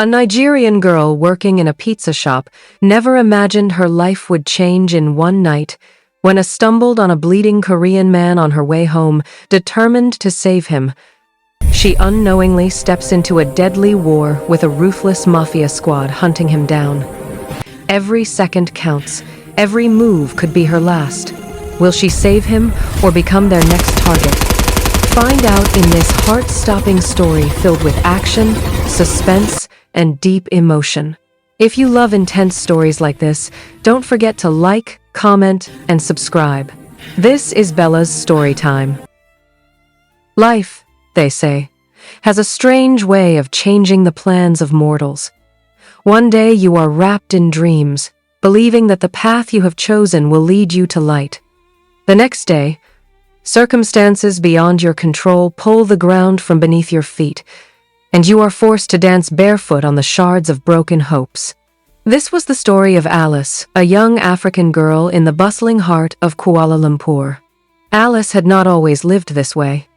A Nigerian girl working in a pizza shop never imagined her life would change in one night when she stumbled on a bleeding Korean man on her way home, determined to save him. She unknowingly steps into a deadly war with a ruthless Mafia squad hunting him down. Every second counts. Every move could be her last. Will she save him or become their next target? Find out in this heart-stopping story filled with action, suspense, and deep emotion. If you love intense stories like this, don't forget to like, comment, and subscribe. This is Bella's story time. Life, they say, has a strange way of changing the plans of mortals. One day you are wrapped in dreams, believing that the path you have chosen will lead you to light. The next day, circumstances beyond your control pull the ground from beneath your feet, and you are forced to dance barefoot on the shards of broken hopes. This was the story of Alice, a young African girl in the bustling heart of Kuala Lumpur. Alice had not always lived this way.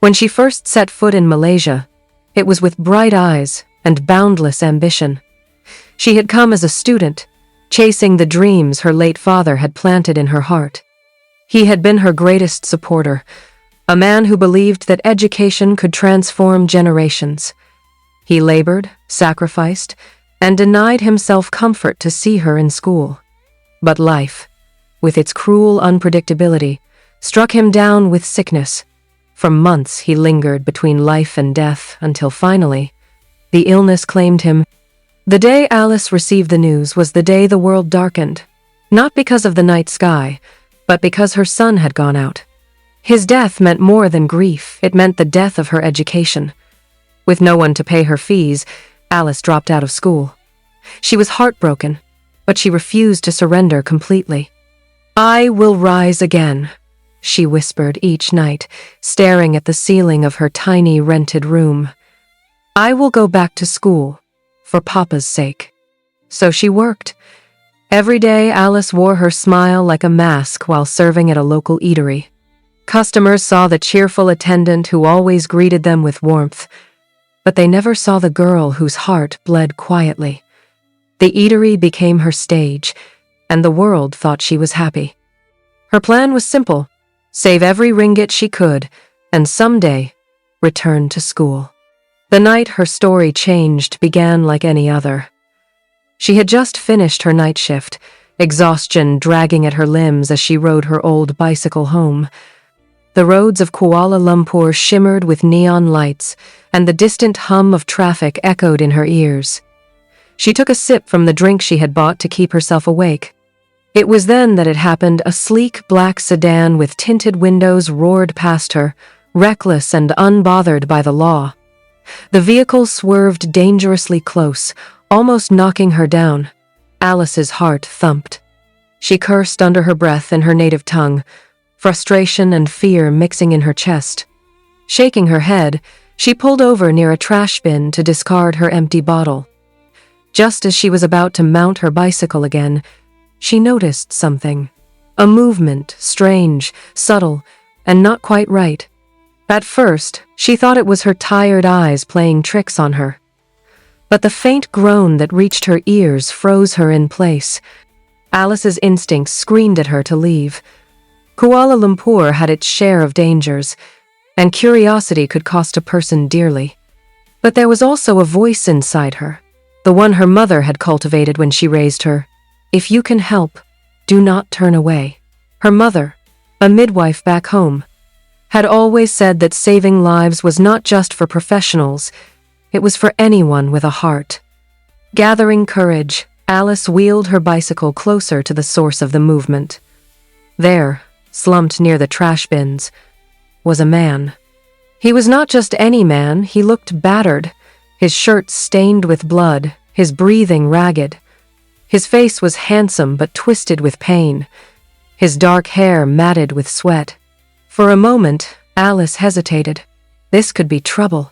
When she first set foot in Malaysia, it was with bright eyes and boundless ambition. She had come as a student, chasing the dreams her late father had planted in her heart. He had been her greatest supporter, a man who believed that education could transform generations. He labored, sacrificed, and denied himself comfort to see her in school. But life, with its cruel unpredictability, struck him down with sickness. For months he lingered between life and death until finally, the illness claimed him. The day Alice received the news was the day the world darkened, not because of the night sky, but because her son had gone out. His death meant more than grief, it meant the death of her education. With no one to pay her fees, Alice dropped out of school. She was heartbroken, but she refused to surrender completely. "I will rise again," she whispered each night, staring at the ceiling of her tiny rented room. "I will go back to school, for Papa's sake." So she worked. Every day, Alice wore her smile like a mask while serving at a local eatery. Customers saw the cheerful attendant who always greeted them with warmth, but they never saw the girl whose heart bled quietly. The eatery became her stage, and the world thought she was happy. Her plan was simple: save every ringgit she could, and someday return to school. The night her story changed began like any other. She had just finished her night shift, exhaustion dragging at her limbs as she rode her old bicycle home. The roads of Kuala Lumpur shimmered with neon lights, and the distant hum of traffic echoed in her ears. She took a sip from the drink she had bought to keep herself awake. It was then that it happened. A sleek black sedan with tinted windows roared past her, reckless and unbothered by the law. The vehicle swerved dangerously close, almost knocking her down. Alice's heart thumped. She cursed under her breath in her native tongue, frustration and fear mixing in her chest. Shaking her head, she pulled over near a trash bin to discard her empty bottle. Just as she was about to mount her bicycle again, she noticed something. A movement, strange, subtle, and not quite right. At first, she thought it was her tired eyes playing tricks on her. But the faint groan that reached her ears froze her in place. Alice's instincts screamed at her to leave. Kuala Lumpur had its share of dangers, and curiosity could cost a person dearly. But there was also a voice inside her, the one her mother had cultivated when she raised her. "If you can help, do not turn away." Her mother, a midwife back home, had always said that saving lives was not just for professionals, it was for anyone with a heart. Gathering courage, Alice wheeled her bicycle closer to the source of the movement. There, slumped near the trash bins, was a man. He was not just any man, he looked battered, his shirt stained with blood, his breathing ragged. His face was handsome but twisted with pain, his dark hair matted with sweat. For a moment, Alice hesitated. This could be trouble.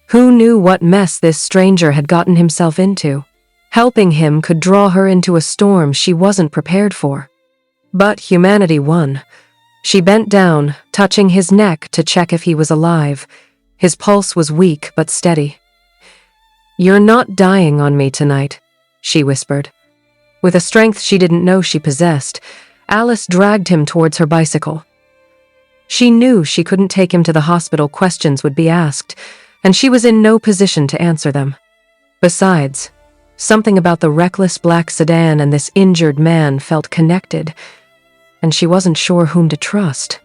Who knew what mess this stranger had gotten himself into? Helping him could draw her into a storm she wasn't prepared for. But humanity won. She bent down, touching his neck to check if he was alive. His pulse was weak but steady. "You're not dying on me tonight," she whispered. With a strength she didn't know she possessed, Alice dragged him towards her bicycle. She knew she couldn't take him to the hospital. Questions would be asked, and she was in no position to answer them. Besides, something about the reckless black sedan and this injured man felt connected, and she wasn't sure whom to trust.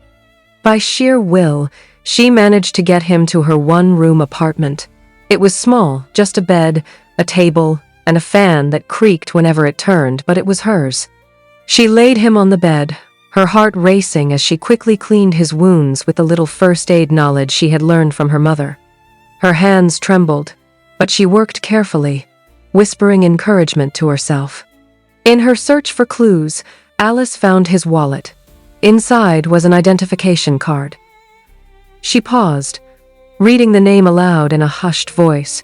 By sheer will, she managed to get him to her one-room apartment. It was small, just a bed, a table, and a fan that creaked whenever it turned, but it was hers. She laid him on the bed, her heart racing as she quickly cleaned his wounds with the little first aid knowledge she had learned from her mother. Her hands trembled, but she worked carefully, whispering encouragement to herself. In her search for clues, Alice found his wallet. Inside was an identification card. She paused, reading the name aloud in a hushed voice.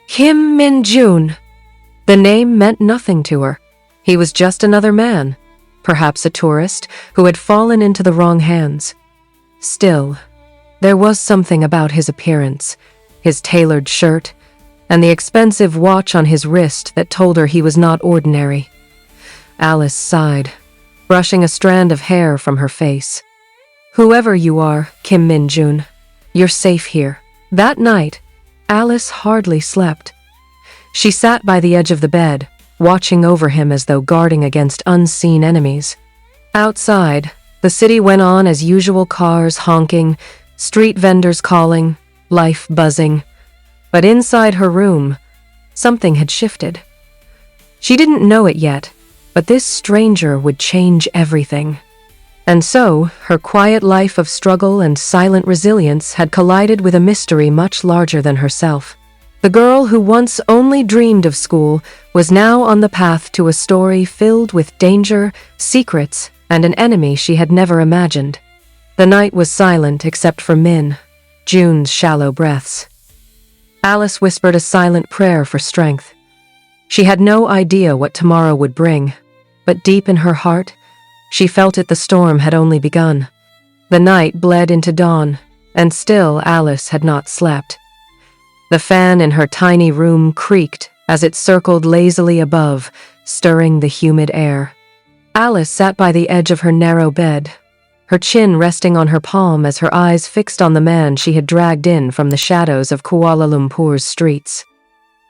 Kim Min-jun. The name meant nothing to her. He was just another man, perhaps a tourist who had fallen into the wrong hands. Still, there was something about his appearance, his tailored shirt, and the expensive watch on his wrist that told her he was not ordinary. Alice sighed, brushing a strand of hair from her face. "Whoever you are, Kim Min-jun, you're safe here." That night, Alice hardly slept. She sat by the edge of the bed, watching over him as though guarding against unseen enemies. Outside, the city went on as usual, cars honking, street vendors calling, life buzzing. But inside her room, something had shifted. She didn't know it yet, but this stranger would change everything. And so, her quiet life of struggle and silent resilience had collided with a mystery much larger than herself. The girl who once only dreamed of school was now on the path to a story filled with danger, secrets, and an enemy she had never imagined. The night was silent except for Min-jun's shallow breaths. Alice whispered a silent prayer for strength. She had no idea what tomorrow would bring, but deep in her heart, she felt the storm had only begun. The night bled into dawn, and still Alice had not slept. The fan in her tiny room creaked as it circled lazily above, stirring the humid air. Alice sat by the edge of her narrow bed, her chin resting on her palm as her eyes fixed on the man she had dragged in from the shadows of Kuala Lumpur's streets.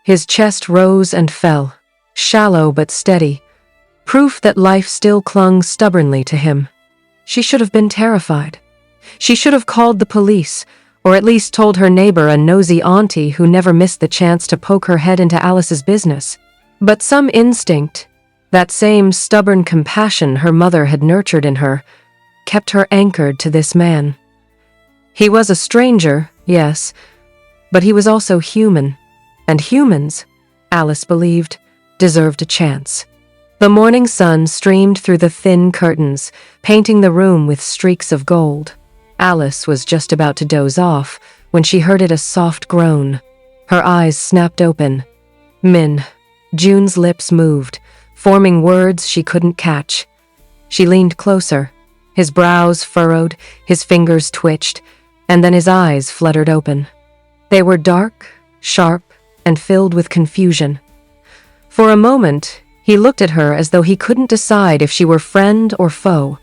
His chest rose and fell, shallow but steady, proof that life still clung stubbornly to him. She should have been terrified. She should have called the police, or at least told her neighbor, a nosy auntie who never missed the chance to poke her head into Alice's business. But some instinct, that same stubborn compassion her mother had nurtured in her, kept her anchored to this man. He was a stranger, yes, but he was also human, and humans, Alice believed, deserved a chance. The morning sun streamed through the thin curtains, painting the room with streaks of gold. Alice was just about to doze off when she heard a soft groan. Her eyes snapped open. Min-jun's lips moved, forming words she couldn't catch. She leaned closer. His brows furrowed, his fingers twitched, and then his eyes fluttered open. They were dark, sharp, and filled with confusion. For a moment, he looked at her as though he couldn't decide if she were friend or foe.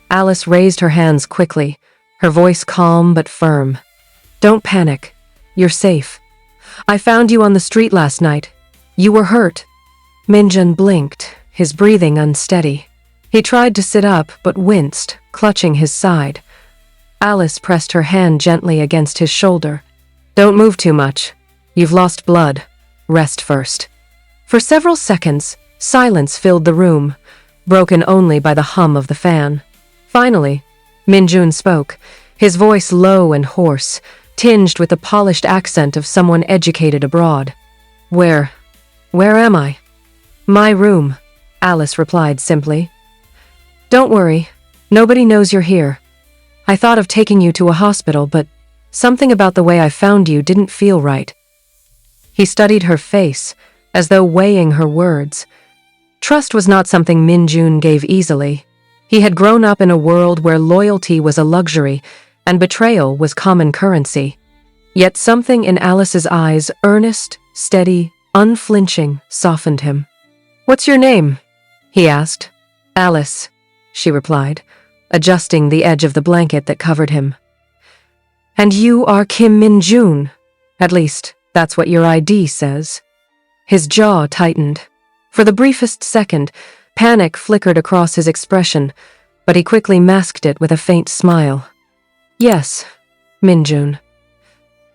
Alice raised her hands quickly, her voice calm but firm. "Don't panic. You're safe. I found you on the street last night. You were hurt." Min-jun blinked, his breathing unsteady. He tried to sit up but winced, clutching his side. Alice pressed her hand gently against his shoulder. "Don't move too much. You've lost blood. Rest first." For several seconds, silence filled the room, broken only by the hum of the fan. Finally, Min-jun spoke, his voice low and hoarse, tinged with the polished accent of someone educated abroad. Where am I?" "My room," Alice replied simply. "Don't worry, nobody knows you're here. I thought of taking you to a hospital, but something about the way I found you didn't feel right." He studied her face, as though weighing her words. Trust was not something Min-jun gave easily. He had grown up in a world where loyalty was a luxury and betrayal was common currency. Yet something in Alice's eyes, earnest, steady, unflinching, softened him. "What's your name?" he asked. "Alice," she replied, adjusting the edge of the blanket that covered him. "And you are Kim Min-jun. At least, that's what your ID says." His jaw tightened. For the briefest second, panic flickered across his expression, but he quickly masked it with a faint smile. "Yes, Min-jun."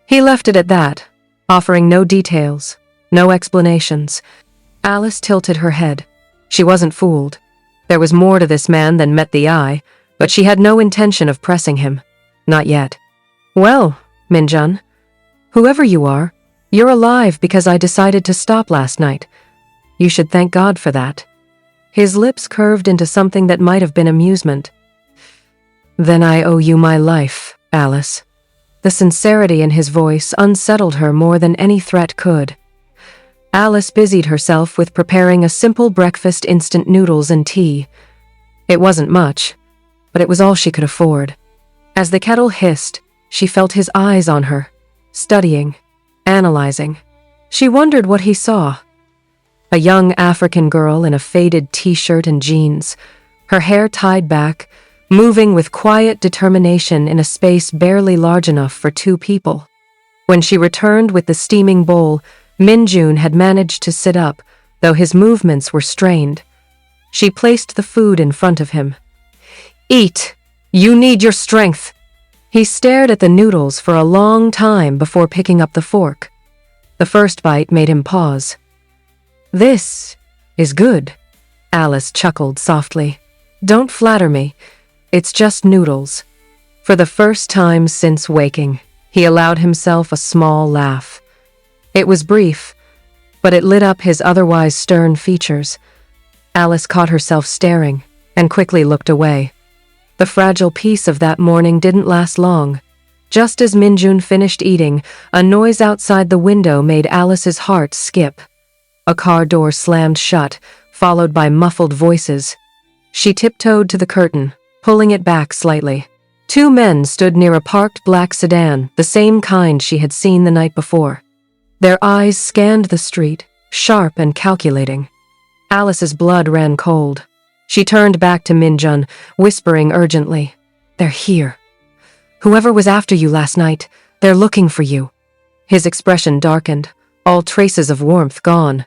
He left it at that, offering no details, no explanations. Alice tilted her head. She wasn't fooled. There was more to this man than met the eye, but she had no intention of pressing him. Not yet. "Well, Min-jun, whoever you are, you're alive because I decided to stop last night. You should thank God for that." His lips curved into something that might have been amusement. "Then I owe you my life, Alice." The sincerity in his voice unsettled her more than any threat could. Alice busied herself with preparing a simple breakfast, instant noodles and tea. It wasn't much, but it was all she could afford. As the kettle hissed, she felt his eyes on her, studying, analyzing. She wondered what he saw. A young African girl in a faded t-shirt and jeans, her hair tied back, moving with quiet determination in a space barely large enough for two people. When she returned with the steaming bowl, Min-jun had managed to sit up, though his movements were strained. She placed the food in front of him. "Eat! You need your strength!" He stared at the noodles for a long time before picking up the fork. The first bite made him pause. "This is good," Alice chuckled softly. "Don't flatter me. It's just noodles." For the first time since waking, he allowed himself a small laugh. It was brief, but it lit up his otherwise stern features. Alice caught herself staring and quickly looked away. The fragile peace of that morning didn't last long. Just as Min-jun finished eating, a noise outside the window made Alice's heart skip. A car door slammed shut, followed by muffled voices. She tiptoed to the curtain, pulling it back slightly. Two men stood near a parked black sedan, the same kind she had seen the night before. Their eyes scanned the street, sharp and calculating. Alice's blood ran cold. She turned back to Min-jun, whispering urgently, "They're here. Whoever was after you last night, they're looking for you." His expression darkened, all traces of warmth gone.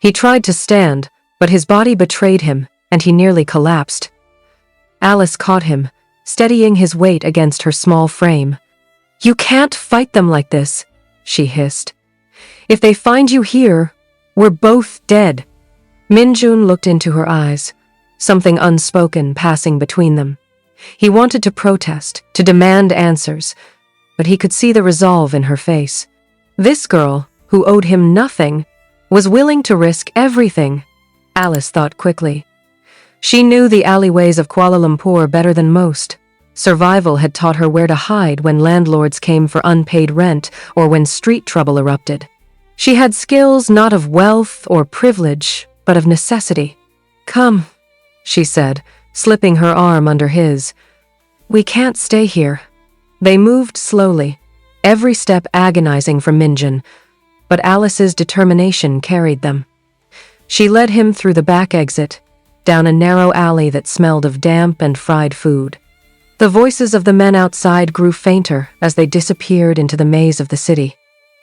He tried to stand, but his body betrayed him, and he nearly collapsed. Alice caught him, steadying his weight against her small frame. "You can't fight them like this," she hissed. "If they find you here, we're both dead." Min-jun looked into her eyes, something unspoken passing between them. He wanted to protest, to demand answers, but he could see the resolve in her face. This girl, who owed him nothing, was willing to risk everything. Alice thought quickly. She knew the alleyways of Kuala Lumpur better than most. Survival had taught her where to hide when landlords came for unpaid rent or when street trouble erupted. She had skills not of wealth or privilege, but of necessity. "Come," she said, slipping her arm under his. "We can't stay here." They moved slowly, every step agonizing for Min-jun, but Alice's determination carried them. She led him through the back exit, down a narrow alley that smelled of damp and fried food. The voices of the men outside grew fainter as they disappeared into the maze of the city.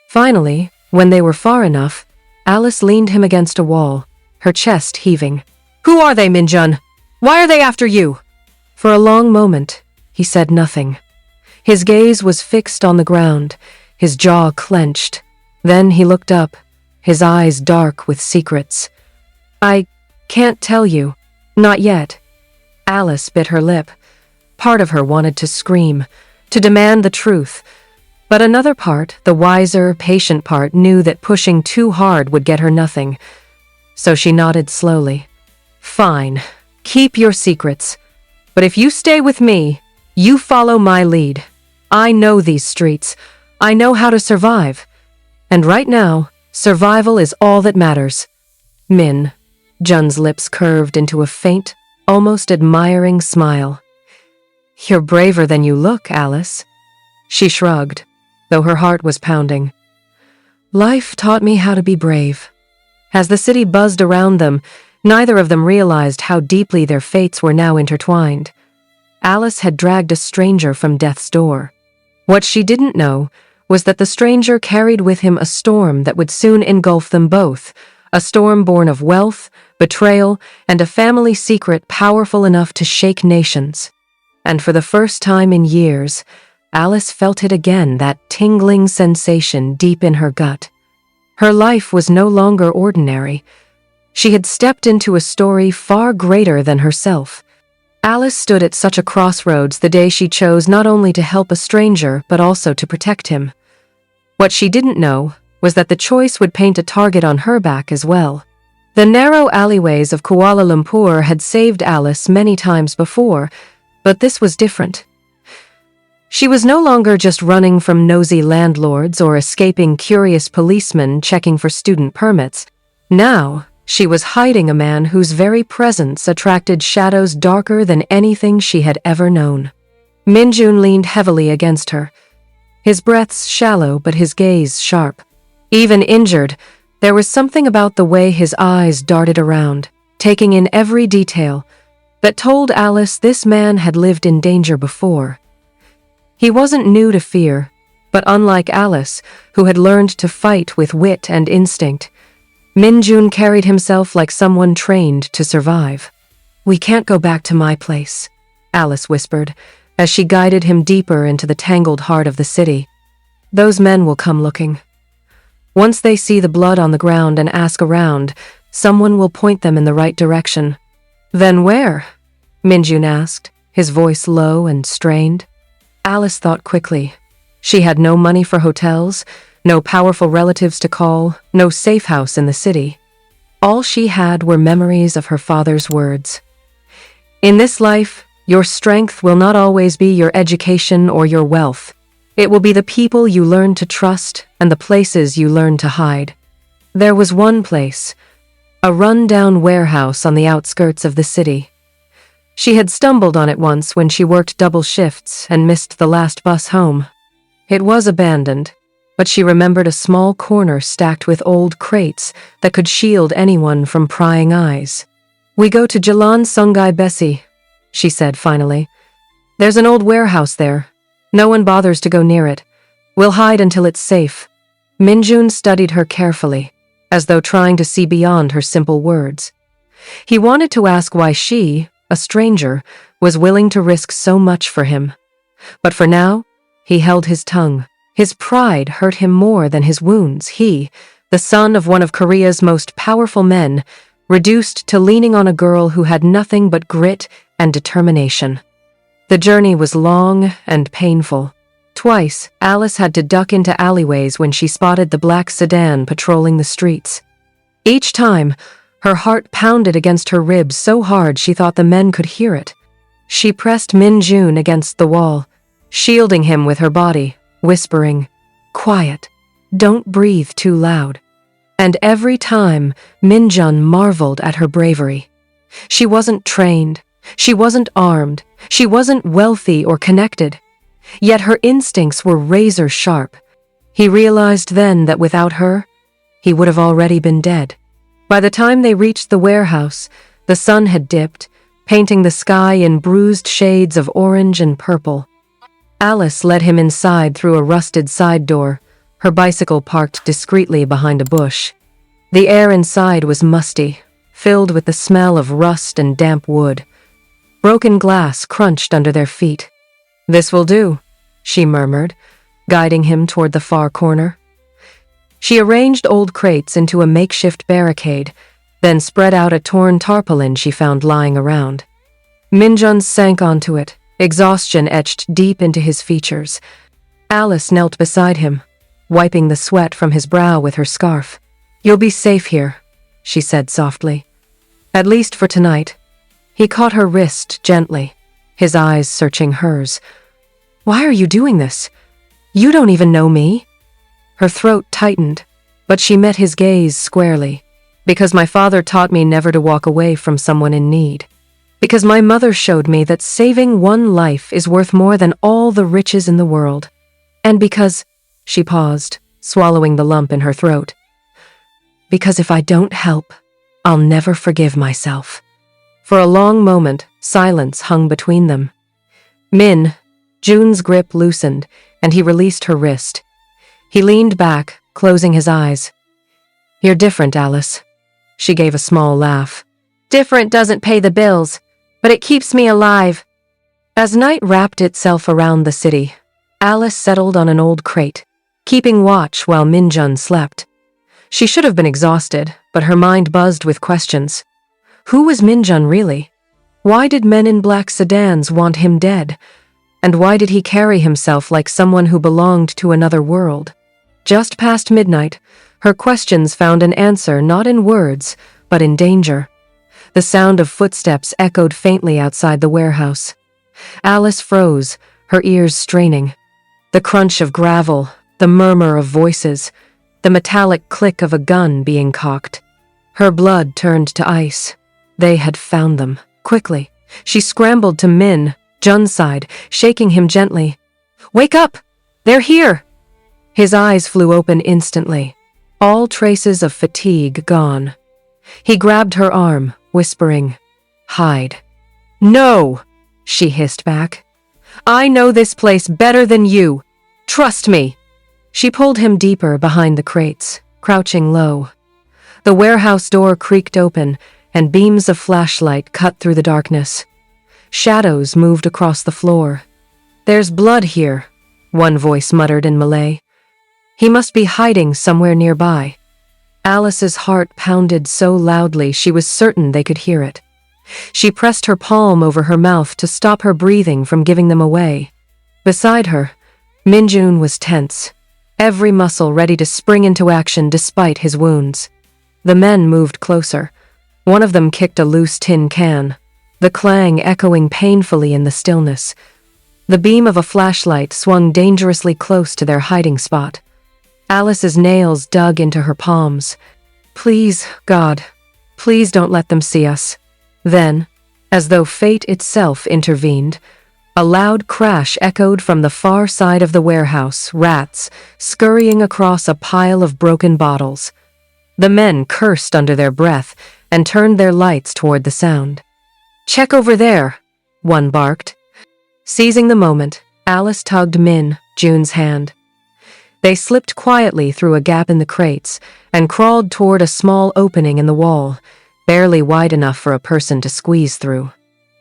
Finally, when they were far enough, Alice leaned him against a wall, her chest heaving. "Who are they, Min-jun? Why are they after you?" For a long moment, he said nothing. His gaze was fixed on the ground, his jaw clenched. Then he looked up, his eyes dark with secrets. "I can't tell you. Not yet." Alice bit her lip. Part of her wanted to scream, to demand the truth. But another part, the wiser, patient part, knew that pushing too hard would get her nothing. So she nodded slowly. "Fine. Keep your secrets. But if you stay with me, you follow my lead. I know these streets. I know how to survive. And right now, survival is all that matters." Jun's lips curved into a faint, almost admiring smile. "You're braver than you look, Alice." She shrugged, though her heart was pounding. Life taught me how to be brave. As the city buzzed around them, neither of them realized how deeply their fates were now intertwined. Alice had dragged a stranger from death's door. What she didn't know was that the stranger carried with him a storm that would soon engulf them both, a storm born of wealth, betrayal, and a family secret powerful enough to shake nations. And for the first time in years, Alice felt it again, that tingling sensation deep in her gut. Her life was no longer ordinary. She had stepped into a story far greater than herself. Alice stood at such a crossroads the day she chose not only to help a stranger, but also to protect him. What she didn't know was that the choice would paint a target on her back as well. The narrow alleyways of Kuala Lumpur had saved Alice many times before, but this was different. She was no longer just running from nosy landlords or escaping curious policemen checking for student permits. Now, she was hiding a man whose very presence attracted shadows darker than anything she had ever known. Minjun leaned heavily against her, his breaths shallow but his gaze sharp. Even injured, there was something about the way his eyes darted around, taking in every detail, that told Alice this man had lived in danger before. He wasn't new to fear, but unlike Alice, who had learned to fight with wit and instinct, Minjun carried himself like someone trained to survive. "We can't go back to my place," Alice whispered, as she guided him deeper into the tangled heart of the city. "Those men will come looking. Once they see the blood on the ground and ask around, someone will point them in the right direction." "Then where?" Minjun asked, his voice low and strained. Alice thought quickly. She had no money for hotels, no powerful relatives to call, no safe house in the city. All she had were memories of her father's words. "In this life, your strength will not always be your education or your wealth. It will be the people you learn to trust and the places you learn to hide." There was one place, a run-down warehouse on the outskirts of the city. She had stumbled on it once when she worked double shifts and missed the last bus home. It was abandoned, but she remembered a small corner stacked with old crates that could shield anyone from prying eyes. "We go to Jalan Sungai Besi," she said finally. "There's an old warehouse there. No one bothers to go near it. We'll hide until it's safe." Minjun studied her carefully, as though trying to see beyond her simple words. He wanted to ask why she, a stranger, was willing to risk so much for him. But for now, he held his tongue. His pride hurt him more than his wounds. He, the son of one of Korea's most powerful men, reduced to leaning on a girl who had nothing but grit and determination. The journey was long and painful. Twice, Alice had to duck into alleyways when she spotted the black sedan patrolling the streets. Each time, her heart pounded against her ribs so hard she thought the men could hear it. She pressed Minjun against the wall, shielding him with her body, whispering, "Quiet, don't breathe too loud." And every time, Minjun marveled at her bravery. She wasn't trained, she wasn't armed, she wasn't wealthy or connected. Yet her instincts were razor sharp. He realized then that without her, he would have already been dead. By the time they reached the warehouse, the sun had dipped, painting the sky in bruised shades of orange and purple. Alice led him inside through a rusted side door, her bicycle parked discreetly behind a bush. The air inside was musty, filled with the smell of rust and damp wood. Broken glass crunched under their feet. "This will do," she murmured, guiding him toward the far corner. She arranged old crates into a makeshift barricade, then spread out a torn tarpaulin she found lying around. Minjun sank onto it, exhaustion etched deep into his features. Alice knelt beside him, wiping the sweat from his brow with her scarf. "You'll be safe here," she said softly. "At least for tonight." He caught her wrist gently, his eyes searching hers. "Why are you doing this? You don't even know me." Her throat tightened, but she met his gaze squarely. "Because my father taught me never to walk away from someone in need. Because my mother showed me that saving one life is worth more than all the riches in the world. And because," she paused, swallowing the lump in her throat. Because if I don't help, I'll never forgive myself. For a long moment, silence hung between them. Min, June's grip loosened, and he released her wrist. He leaned back, closing his eyes. You're different, Alice. She gave a small laugh. Different doesn't pay the bills, but it keeps me alive. As night wrapped itself around the city, Alice settled on an old crate, keeping watch while Minjun slept. She should have been exhausted, but her mind buzzed with questions. Who was Minjun really? Why did men in black sedans want him dead? And why did he carry himself like someone who belonged to another world? Just past midnight, her questions found an answer not in words, but in danger. The sound of footsteps echoed faintly outside the warehouse. Alice froze, her ears straining. The crunch of gravel, the murmur of voices, the metallic click of a gun being cocked. Her blood turned to ice. They had found them. Quickly, she scrambled to Min, Jun's side, shaking him gently. Wake up! They're here! His eyes flew open instantly, all traces of fatigue gone. He grabbed her arm, whispering, Hide. No! She hissed back. I know this place better than you. Trust me. She pulled him deeper behind the crates, crouching low. The warehouse door creaked open, and beams of flashlight cut through the darkness. Shadows moved across the floor. There's blood here, one voice muttered in Malay. He must be hiding somewhere nearby. Alice's heart pounded so loudly she was certain they could hear it. She pressed her palm over her mouth to stop her breathing from giving them away. Beside her, Minjun was tense, every muscle ready to spring into action despite his wounds. The men moved closer. One of them kicked a loose tin can, the clang echoing painfully in the stillness. The beam of a flashlight swung dangerously close to their hiding spot. Alice's nails dug into her palms. Please, God, please don't let them see us. Then, as though fate itself intervened, a loud crash echoed from the far side of the warehouse, rats scurrying across a pile of broken bottles. The men cursed under their breath and turned their lights toward the sound. Check over there, one barked. Seizing the moment, Alice tugged Min, June's hand. They slipped quietly through a gap in the crates and crawled toward a small opening in the wall, barely wide enough for a person to squeeze through.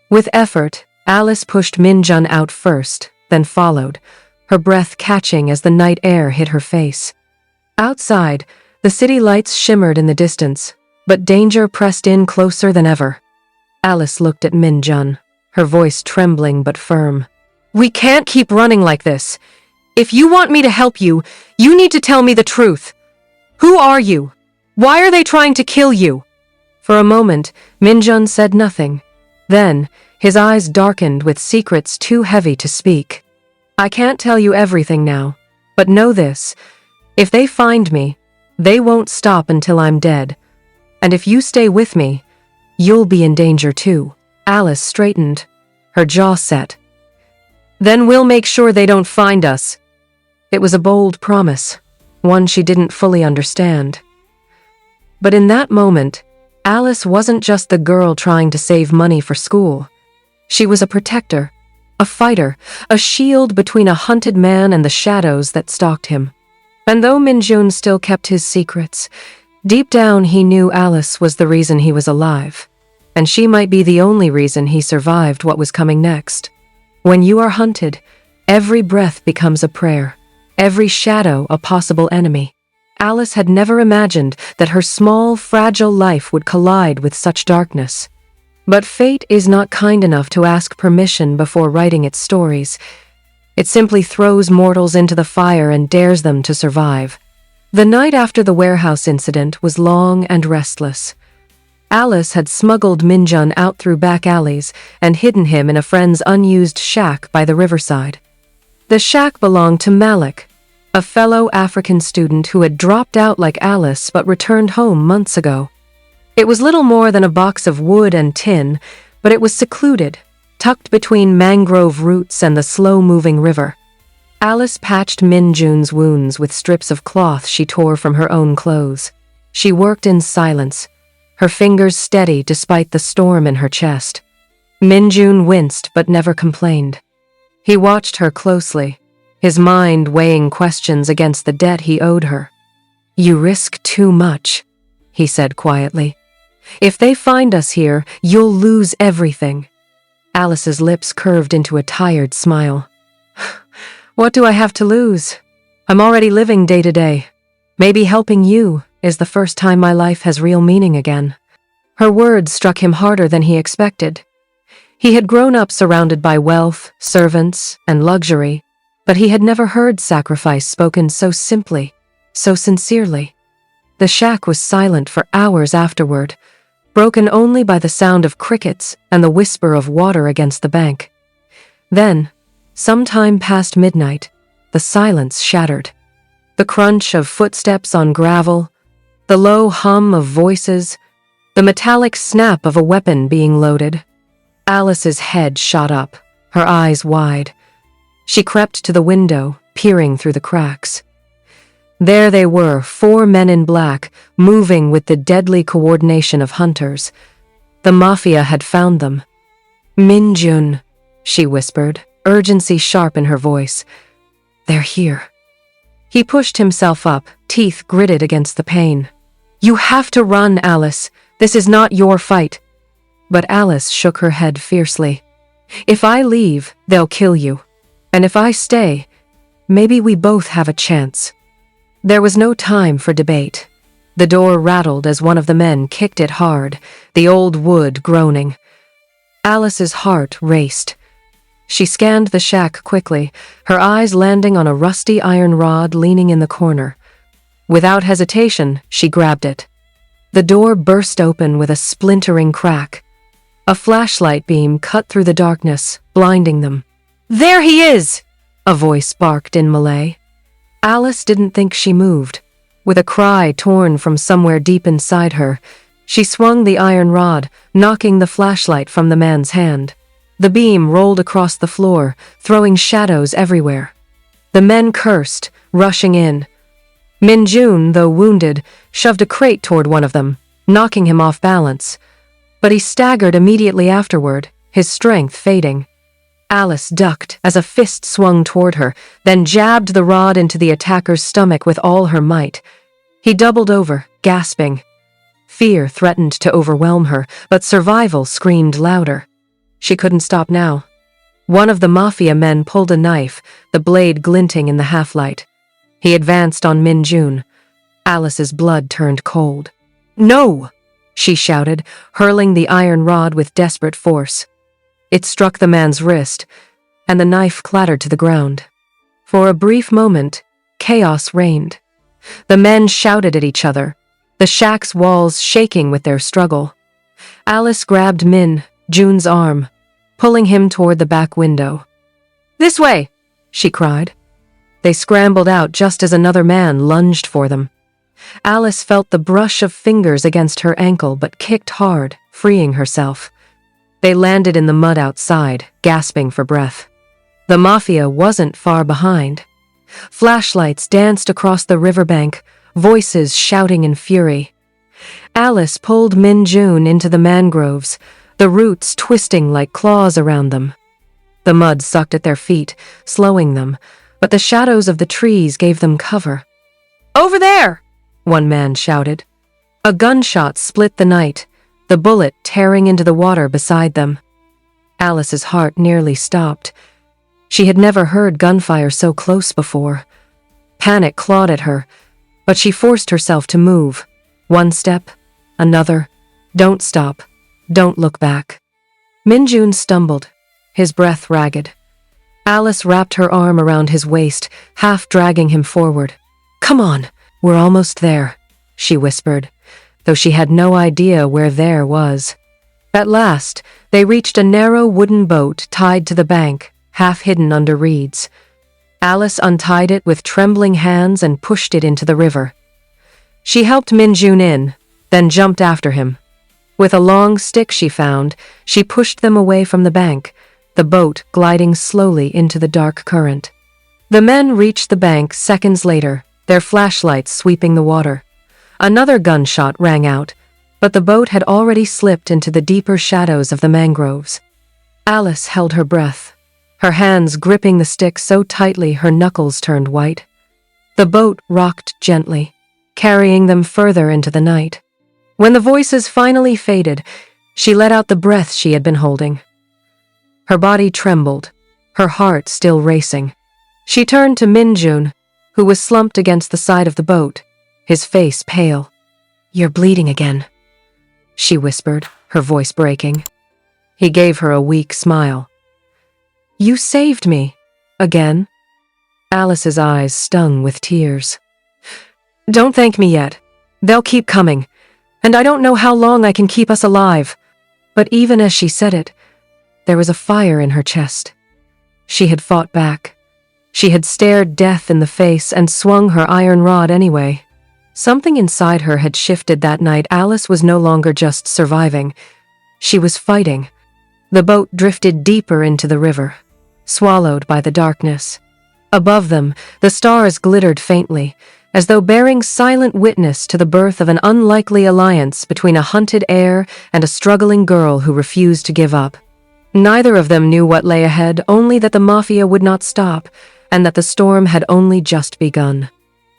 With effort, Alice pushed Minjun out first, then followed, her breath catching as the night air hit her face. Outside, the city lights shimmered in the distance, but danger pressed in closer than ever. Alice looked at Minjun, her voice trembling but firm. We can't keep running like this. If you want me to help you, you need to tell me the truth. Who are you? Why are they trying to kill you? For a moment, Minjun said nothing. Then, his eyes darkened with secrets too heavy to speak. I can't tell you everything now, but know this. If they find me, they won't stop until I'm dead. And if you stay with me, you'll be in danger too. Alice straightened, her jaw set. Then we'll make sure they don't find us. It was a bold promise, one she didn't fully understand. But in that moment, Alice wasn't just the girl trying to save money for school. She was a protector, a fighter, a shield between a hunted man and the shadows that stalked him. And though Minjun still kept his secrets, deep down he knew Alice was the reason he was alive, and she might be the only reason he survived what was coming next. When you are hunted, every breath becomes a prayer, every shadow a possible enemy. Alice had never imagined that her small, fragile life would collide with such darkness. But fate is not kind enough to ask permission before writing its stories. It simply throws mortals into the fire and dares them to survive. The night after the warehouse incident was long and restless. Alice had smuggled Minjun out through back alleys and hidden him in a friend's unused shack by the riverside. The shack belonged to Malik, a fellow African student who had dropped out like Alice but returned home months ago. It was little more than a box of wood and tin, but it was secluded, tucked between mangrove roots and the slow-moving river. Alice patched Min-jun's wounds with strips of cloth she tore from her own clothes. She worked in silence, her fingers steady despite the storm in her chest. Min-jun winced but never complained. He watched her closely, his mind weighing questions against the debt he owed her. "You risk too much," he said quietly. "If they find us here, you'll lose everything." Alice's lips curved into a tired smile. "What do I have to lose? I'm already living day to day. Maybe helping you is the first time my life has real meaning again." Her words struck him harder than he expected. He had grown up surrounded by wealth, servants, and luxury, but he had never heard sacrifice spoken so simply, so sincerely. The shack was silent for hours afterward, broken only by the sound of crickets and the whisper of water against the bank. Then, sometime past midnight, the silence shattered. The crunch of footsteps on gravel, the low hum of voices, the metallic snap of a weapon being loaded. Alice's head shot up, her eyes wide. She crept to the window, peering through the cracks. There they were, 4 men in black, moving with the deadly coordination of hunters. The Mafia had found them. "Min-jun," she whispered, urgency sharp in her voice. "They're here." He pushed himself up, teeth gritted against the pain. "You have to run, Alice. This is not your fight." But Alice shook her head fiercely. "If I leave, they'll kill you. And if I stay, maybe we both have a chance." There was no time for debate. The door rattled as one of the men kicked it hard, the old wood groaning. Alice's heart raced. She scanned the shack quickly, her eyes landing on a rusty iron rod leaning in the corner. Without hesitation, she grabbed it. The door burst open with a splintering crack. A flashlight beam cut through the darkness, blinding them. "There he is!" a voice barked in Malay. Alice didn't think she moved. With a cry torn from somewhere deep inside her, she swung the iron rod, knocking the flashlight from the man's hand. The beam rolled across the floor, throwing shadows everywhere. The men cursed, rushing in. Min-jun, though wounded, shoved a crate toward one of them, knocking him off balance. But he staggered immediately afterward, his strength fading. Alice ducked as a fist swung toward her, then jabbed the rod into the attacker's stomach with all her might. He doubled over, gasping. Fear threatened to overwhelm her, but survival screamed louder. She couldn't stop now. One of the Mafia men pulled a knife, the blade glinting in the half-light. He advanced on Min-jun. Alice's blood turned cold. "No!" she shouted, hurling the iron rod with desperate force. It struck the man's wrist, and the knife clattered to the ground. For a brief moment, chaos reigned. The men shouted at each other, the shack's walls shaking with their struggle. Alice grabbed Min-jun's arm, pulling him toward the back window. "This way!" she cried. They scrambled out just as another man lunged for them. Alice felt the brush of fingers against her ankle but kicked hard, freeing herself. They landed in the mud outside, gasping for breath. The Mafia wasn't far behind. Flashlights danced across the riverbank, voices shouting in fury. Alice pulled Min-jun into the mangroves, the roots twisting like claws around them. The mud sucked at their feet, slowing them, but the shadows of the trees gave them cover. "Over there!" one man shouted. A gunshot split the night, the bullet tearing into the water beside them. Alice's heart nearly stopped. She had never heard gunfire so close before. Panic clawed at her, but she forced herself to move. One step, another. Don't stop. Don't look back. Min-jun stumbled, his breath ragged. Alice wrapped her arm around his waist, half dragging him forward. "Come on, we're almost there," she whispered, though she had no idea where there was. At last, they reached a narrow wooden boat tied to the bank, half hidden under reeds. Alice untied it with trembling hands and pushed it into the river. She helped Min-jun in, then jumped after him. With a long stick she found, she pushed them away from the bank, the boat gliding slowly into the dark current. The men reached the bank seconds later, their flashlights sweeping the water. Another gunshot rang out, but the boat had already slipped into the deeper shadows of the mangroves. Alice held her breath, her hands gripping the stick so tightly her knuckles turned white. The boat rocked gently, carrying them further into the night. When the voices finally faded, she let out the breath she had been holding. Her body trembled, her heart still racing. She turned to Minjun, who was slumped against the side of the boat, his face pale. "You're bleeding again," she whispered, her voice breaking. He gave her a weak smile. "You saved me. Again?" Alice's eyes stung with tears. "Don't thank me yet. They'll keep coming, and I don't know how long I can keep us alive." But even as she said it, there was a fire in her chest. She had fought back. She had stared death in the face and swung her iron rod anyway. Something inside her had shifted that night. Alice was no longer just surviving. She was fighting. The boat drifted deeper into the river, swallowed by the darkness. Above them, the stars glittered faintly, as though bearing silent witness to the birth of an unlikely alliance between a hunted heir and a struggling girl who refused to give up. Neither of them knew what lay ahead, only that the Mafia would not stop, and that the storm had only just begun.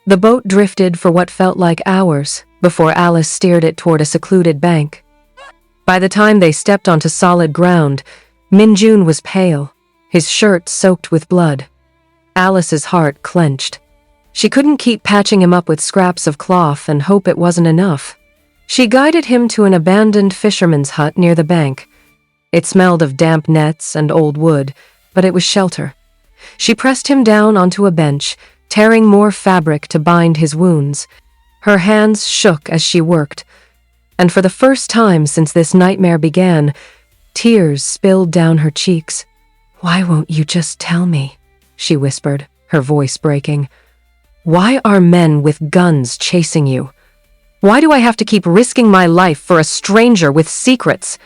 The boat drifted for what felt like hours before Alice steered it toward a secluded bank. By the time they stepped onto solid ground, Minjun was pale, his shirt soaked with blood. Alice's heart clenched. She couldn't keep patching him up with scraps of cloth and hope it wasn't enough. She guided him to an abandoned fisherman's hut near the bank. It smelled of damp nets and old wood, but it was shelter. She pressed him down onto a bench, tearing more fabric to bind his wounds. Her hands shook as she worked, and for the first time since this nightmare began, tears spilled down her cheeks. "Why won't you just tell me?" she whispered, her voice breaking. "Why are men with guns chasing you? Why do I have to keep risking my life for a stranger with secrets?"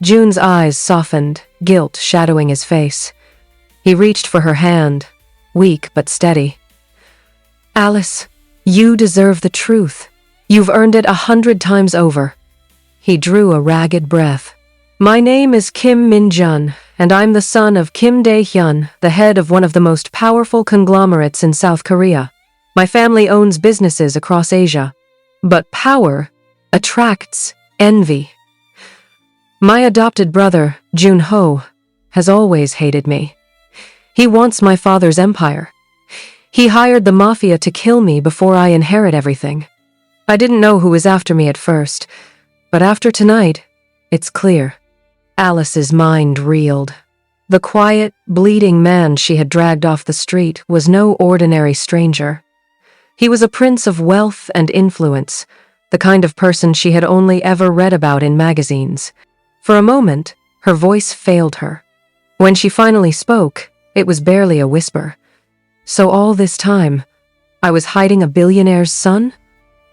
June's eyes softened, guilt shadowing his face. He reached for her hand, weak but steady. "Alice, you deserve the truth. You've earned it 100 times over." He drew a ragged breath. "My name is Kim Min-jun, and I'm the son of Kim Dae-hyun, the head of one of the most powerful conglomerates in South Korea. My family owns businesses across Asia. But power attracts envy. My adopted brother, Jun-ho, has always hated me. He wants my father's empire. He hired the Mafia to kill me before I inherit everything. I didn't know who was after me at first, but after tonight, it's clear." Alice's mind reeled. The quiet, bleeding man she had dragged off the street was no ordinary stranger. He was a prince of wealth and influence, the kind of person she had only ever read about in magazines. For a moment, her voice failed her. When she finally spoke, it was barely a whisper. "So all this time, I was hiding a billionaire's son?"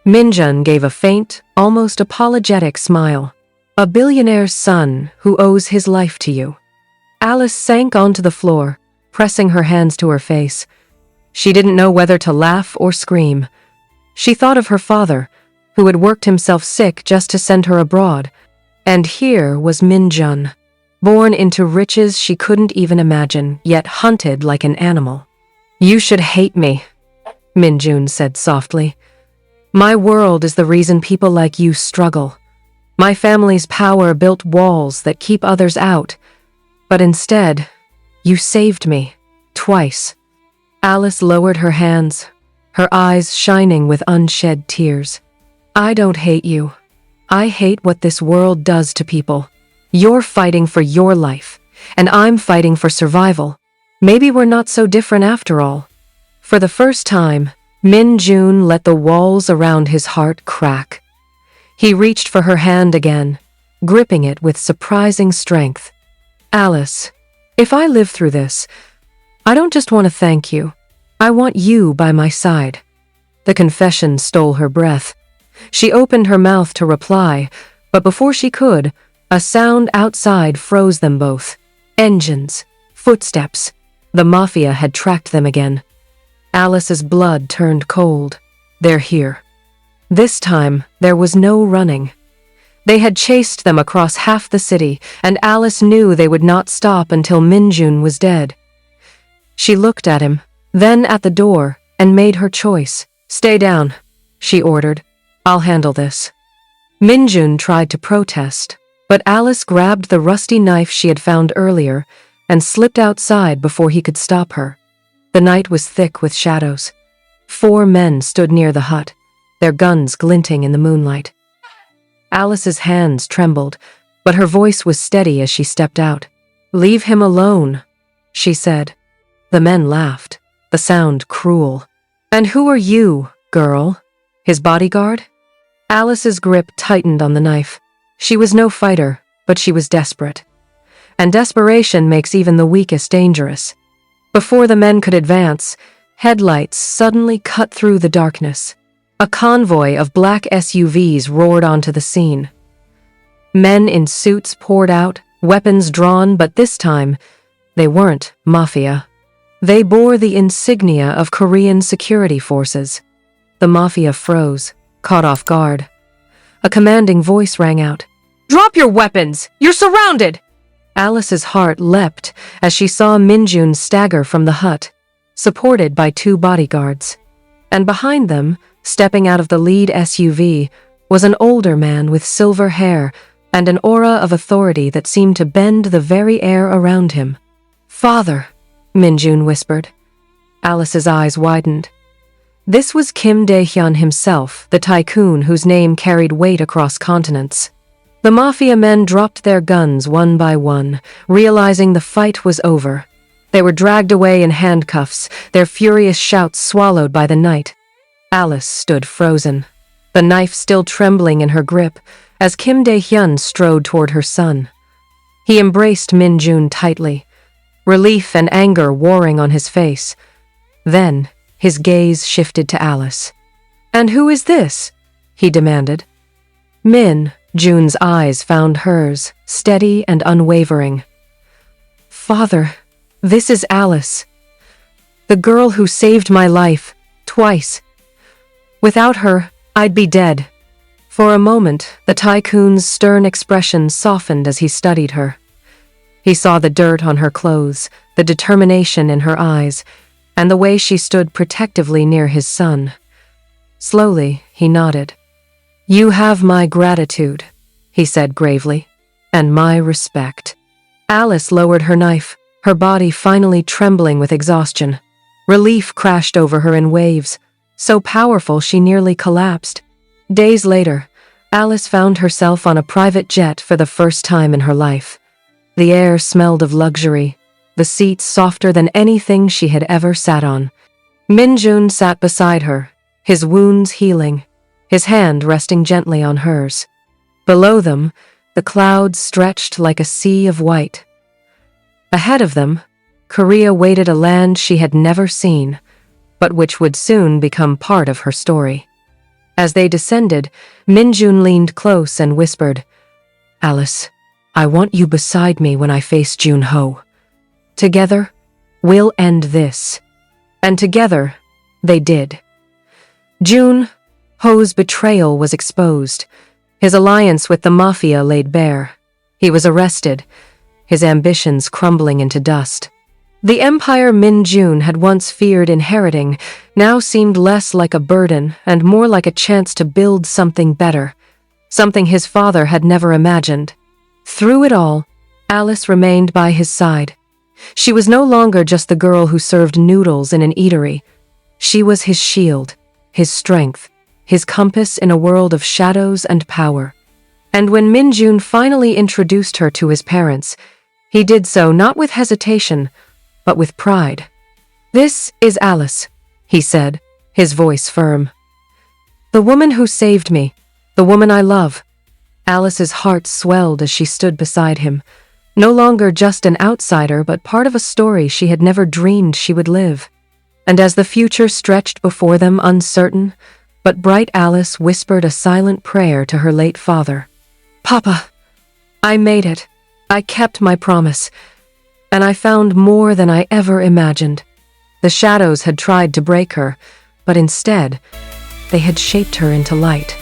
Minjun gave a faint, almost apologetic smile. "A billionaire's son who owes his life to you." Alice sank onto the floor, pressing her hands to her face. She didn't know whether to laugh or scream. She thought of her father, who had worked himself sick just to send her abroad. And here was Minjun, born into riches she couldn't even imagine, yet hunted like an animal. "You should hate me," Minjun said softly. "My world is the reason people like you struggle. My family's power built walls that keep others out. But instead, you saved me, twice." Alice lowered her hands, her eyes shining with unshed tears. "I don't hate you. I hate what this world does to people. You're fighting for your life, and I'm fighting for survival. Maybe we're not so different after all." For the first time, Min-jun let the walls around his heart crack. He reached for her hand again, gripping it with surprising strength. "Alice, if I live through this, I don't just want to thank you. I want you by my side." The confession stole her breath. She opened her mouth to reply, but before she could, a sound outside froze them both. Engines, footsteps. The Mafia had tracked them again. Alice's blood turned cold. They're here. This time, there was no running. They had chased them across half the city, and Alice knew they would not stop until Minjun was dead. She looked at him, then at the door, and made her choice. "Stay down," she ordered. "I'll handle this." Minjun tried to protest, but Alice grabbed the rusty knife she had found earlier and slipped outside before he could stop her. The night was thick with shadows. 4 men stood near the hut, their guns glinting in the moonlight. Alice's hands trembled, but her voice was steady as she stepped out. "Leave him alone," she said. The men laughed, the sound cruel. "And who are you, girl? His bodyguard?" Alice's grip tightened on the knife. She was no fighter, but she was desperate. And desperation makes even the weakest dangerous. Before the men could advance, headlights suddenly cut through the darkness. A convoy of black SUVs roared onto the scene. Men in suits poured out, weapons drawn, but this time, they weren't Mafia. They bore the insignia of Korean security forces. The Mafia froze, caught off guard. A commanding voice rang out. "Drop your weapons! You're surrounded!" Alice's heart leapt as she saw Minjun stagger from the hut, supported by 2 bodyguards. And behind them, stepping out of the lead SUV, was an older man with silver hair and an aura of authority that seemed to bend the very air around him. "Father," Minjun whispered. Alice's eyes widened. This was Kim Dae-hyun himself, the tycoon whose name carried weight across continents. The Mafia men dropped their guns one by one, realizing the fight was over. They were dragged away in handcuffs, their furious shouts swallowed by the night. Alice stood frozen, the knife still trembling in her grip, as Kim Dae-hyun strode toward her son. He embraced Minjun tightly, relief and anger warring on his face. Then, his gaze shifted to Alice. "And who is this?" he demanded. Jun's eyes found hers, steady and unwavering. "Father, this is Alice. The girl who saved my life, twice. Without her, I'd be dead." For a moment, the tycoon's stern expression softened as he studied her. He saw the dirt on her clothes, the determination in her eyes, and the way she stood protectively near his son. Slowly, he nodded. "You have my gratitude," he said gravely, "and my respect." Alice lowered her knife, her body finally trembling with exhaustion. Relief crashed over her in waves, so powerful she nearly collapsed. Days later, Alice found herself on a private jet for the first time in her life. The air smelled of luxury, the seats softer than anything she had ever sat on. Minjun sat beside her, his wounds healing, his hand resting gently on hers. Below them, the clouds stretched like a sea of white. Ahead of them, Korea waited a land she had never seen, but which would soon become part of her story. As they descended, Minjun leaned close and whispered, "Alice, I want you beside me when I face Jun-ho. Together, we'll end this." And together, they did. Jun-ho's betrayal was exposed. His alliance with the Mafia laid bare. He was arrested, his ambitions crumbling into dust. The empire Minjun had once feared inheriting now seemed less like a burden and more like a chance to build something better, something his father had never imagined. Through it all, Alice remained by his side. She was no longer just the girl who served noodles in an eatery. She was his shield, his strength, his compass in a world of shadows and power. And when Minjun finally introduced her to his parents, he did so not with hesitation, but with pride. "This is Alice," he said, his voice firm. "The woman who saved me, the woman I love." Alice's heart swelled as she stood beside him, no longer just an outsider but part of a story she had never dreamed she would live. And as the future stretched before them uncertain, but bright, Alice whispered a silent prayer to her late father. "Papa, I made it. I kept my promise. and I found more than I ever imagined. The shadows had tried to break her, but instead, they had shaped her into light.